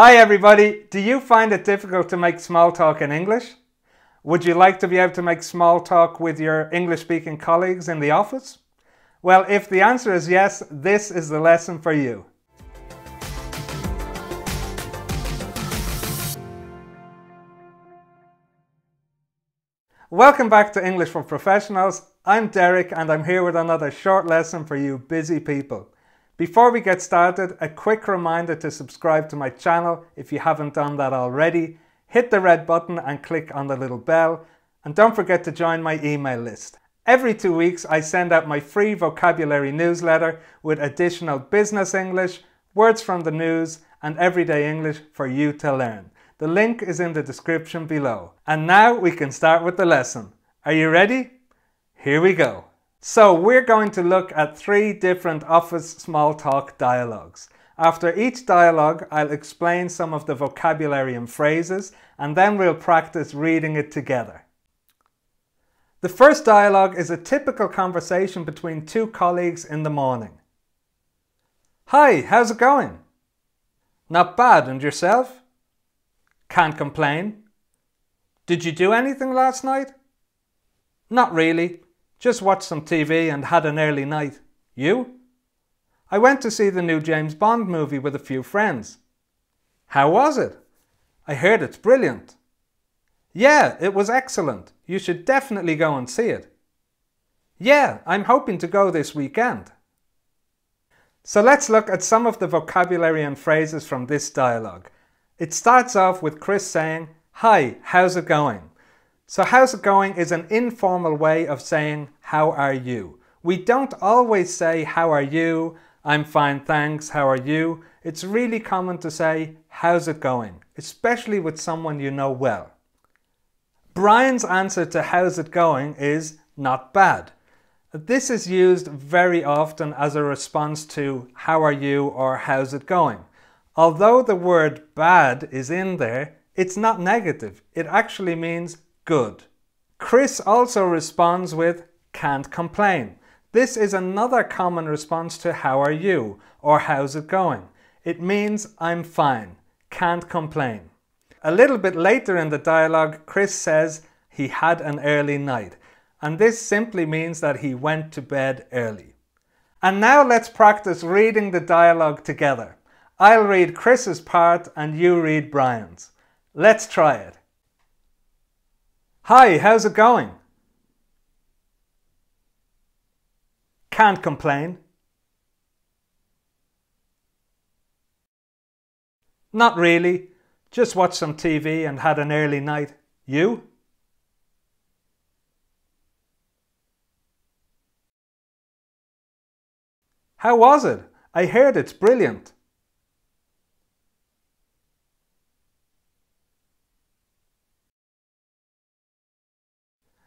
Hi everybody, do you find it difficult to make small talk in English? Would you like to be able to make small talk with your English speaking colleagues in the office? Well, if the answer is yes, this is the lesson for you. Welcome back to English for Professionals. I'm Derek and I'm here with another short lesson for you busy people. Before we get started, a quick reminder to subscribe to my channel if you haven't done that already. Hit the red button and click on the little bell. And don't forget to join my email list. Every 2 weeks I send out my free vocabulary newsletter with additional business English, words from the news and everyday English for you to learn. The link is in the description below. And now we can start with the lesson. Are you ready? Here we go. So we're going to look at 3 different office small talk dialogues. After each dialogue, I'll explain some of the vocabulary and phrases, and then we'll practice reading it together. The first dialogue is a typical conversation between 2 colleagues in the morning. Hi, how's it going? Not bad, and yourself? Can't complain. Did you do anything last night? Not really. Just watched some TV and had an early night. You? I went to see the new James Bond movie with a few friends. How was it? I heard it's brilliant. Yeah, it was excellent. You should definitely go and see it. Yeah, I'm hoping to go this weekend. So let's look at some of the vocabulary and phrases from this dialogue. It starts off with Chris saying, "Hi, how's it going?" So how's it going is an informal way of saying, how are you? We don't always say, how are you? I'm fine, thanks, how are you? It's really common to say, how's it going? Especially with someone you know well. Brian's answer to how's it going is not bad. This is used very often as a response to how are you or how's it going. Although the word bad is in there, it's not negative. It actually means good. Chris also responds with can't complain. This is another common response to how are you or how's it going. It means I'm fine, can't complain. A little bit later in the dialogue, Chris says he had an early night, and this simply means that he went to bed early. And now let's practice reading the dialogue together. I'll read Chris's part and you read Brian's. Let's try it. Hi, how's it going? Can't complain. Not really. Just watched some TV and had an early night. You? How was it? I heard it's brilliant.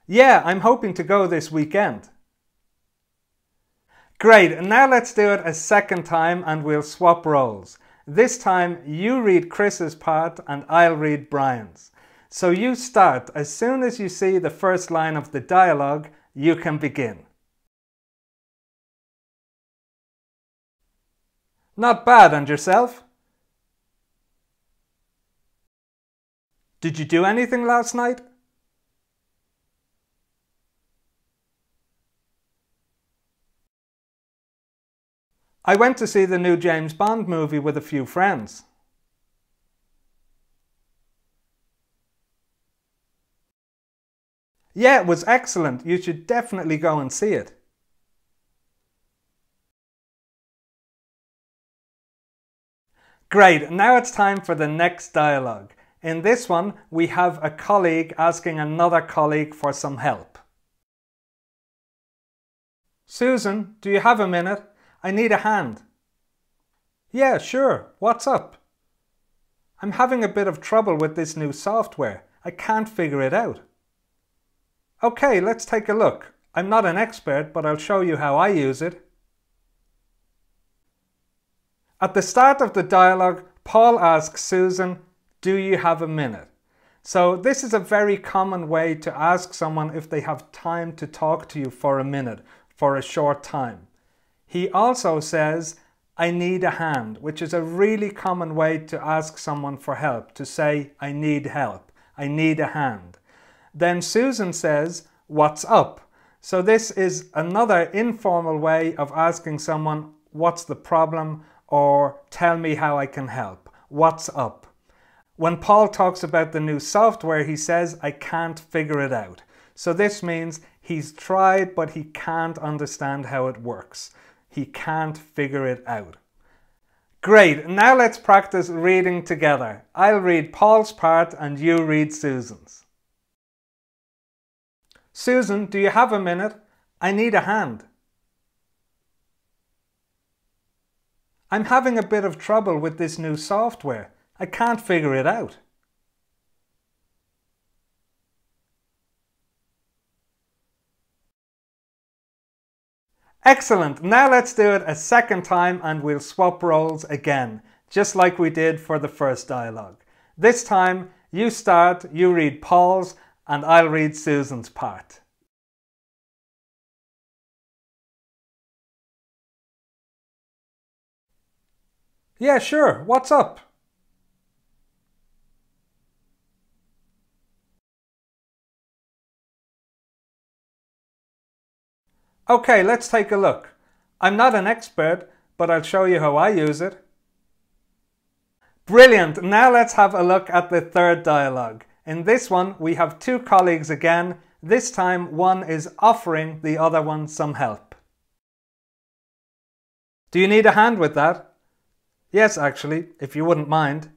Yeah, I'm hoping to go this weekend. Great, and now let's do it a second time and we'll swap roles. This time you read Chris's part and I'll read Brian's. So you start. As soon as you see the first line of the dialogue, you can begin. Not bad, and yourself? Did you do anything last night? I went to see the new James Bond movie with a few friends. Yeah, it was excellent. You should definitely go and see it. Great, now it's time for the next dialogue. In this one, we have a colleague asking another colleague for some help. Susan, do you have a minute? I need a hand. Yeah, sure. What's up? I'm having a bit of trouble with this new software. I can't figure it out. Okay, let's take a look. I'm not an expert, but I'll show you how I use it. At the start of the dialogue, Paul asks Susan, do you have a minute? So this is a very common way to ask someone if they have time to talk to you for a minute, for a short time. He also says, I need a hand, which is a really common way to ask someone for help, to say, I need help, I need a hand. Then Susan says, what's up? So this is another informal way of asking someone, what's the problem, or tell me how I can help. What's up? When Paul talks about the new software, he says, I can't figure it out. So this means he's tried, but he can't understand how it works. He can't figure it out. Great, now let's practice reading together. I'll read Paul's part and you read Susan's. Susan, do you have a minute? I need a hand. I'm having a bit of trouble with this new software. I can't figure it out. Excellent! Now let's do it a second time and we'll swap roles again, just like we did for the first dialogue. This time, you start, you read Paul's, and I'll read Susan's part. Yeah, sure. What's up? Okay, let's take a look. I'm not an expert, but I'll show you how I use it. Brilliant! Now let's have a look at the third dialogue. In this one, we have two colleagues again. This time, one is offering the other one some help. Do you need a hand with that? Yes, actually, if you wouldn't mind.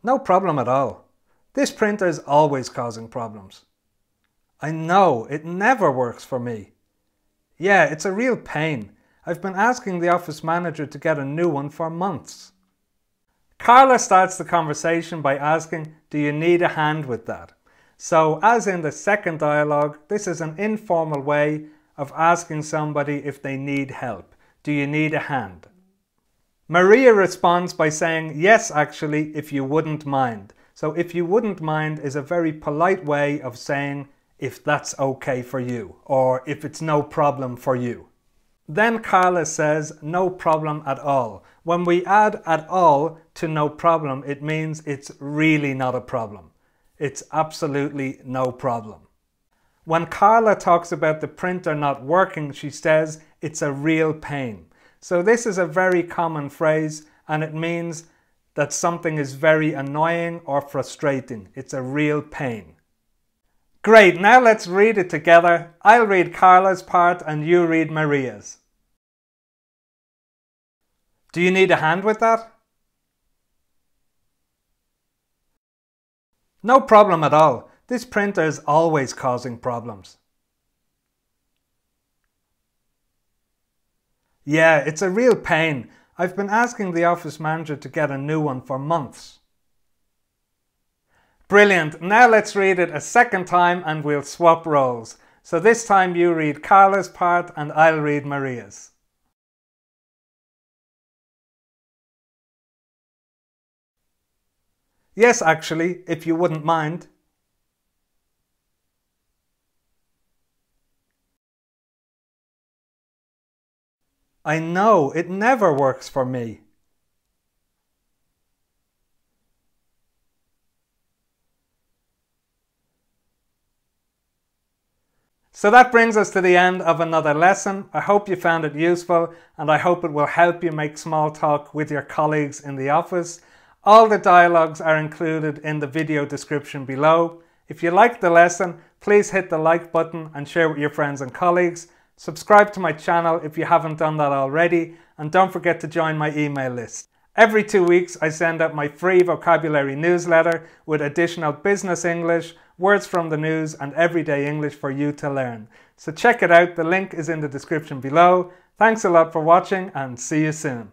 No problem at all. This printer is always causing problems. I know, it never works for me. Yeah, it's a real pain. I've been asking the office manager to get a new one for months. Carla starts the conversation by asking, do you need a hand with that? So, as in the second dialogue, this is an informal way of asking somebody if they need help. Do you need a hand? Maria responds by saying, yes, actually, if you wouldn't mind. So, if you wouldn't mind is a very polite way of saying, if that's okay for you, or if it's no problem for you. Then Carla says, no problem at all. When we add at all to no problem, it means it's really not a problem. It's absolutely no problem. When Carla talks about the printer not working, she says, it's a real pain. So this is a very common phrase, and it means that something is very annoying or frustrating. It's a real pain. Great, now let's read it together. I'll read Carla's part and you read Maria's. Do you need a hand with that? No problem at all. This printer is always causing problems. Yeah, it's a real pain. I've been asking the office manager to get a new one for months. Brilliant. Now let's read it a second time and we'll swap roles. So this time you read Carla's part and I'll read Maria's. Yes, actually, if you wouldn't mind. I know, it never works for me. So that brings us to the end of another lesson. I hope you found it useful and I hope it will help you make small talk with your colleagues in the office. All the dialogues are included in the video description below. If you liked the lesson, please hit the like button and share with your friends and colleagues. Subscribe to my channel if you haven't done that already, and don't forget to join my email list. Every 2 weeks I send out my free vocabulary newsletter with additional business English, words from the news and everyday English for you to learn. So check it out, the link is in the description below. Thanks a lot for watching and see you soon.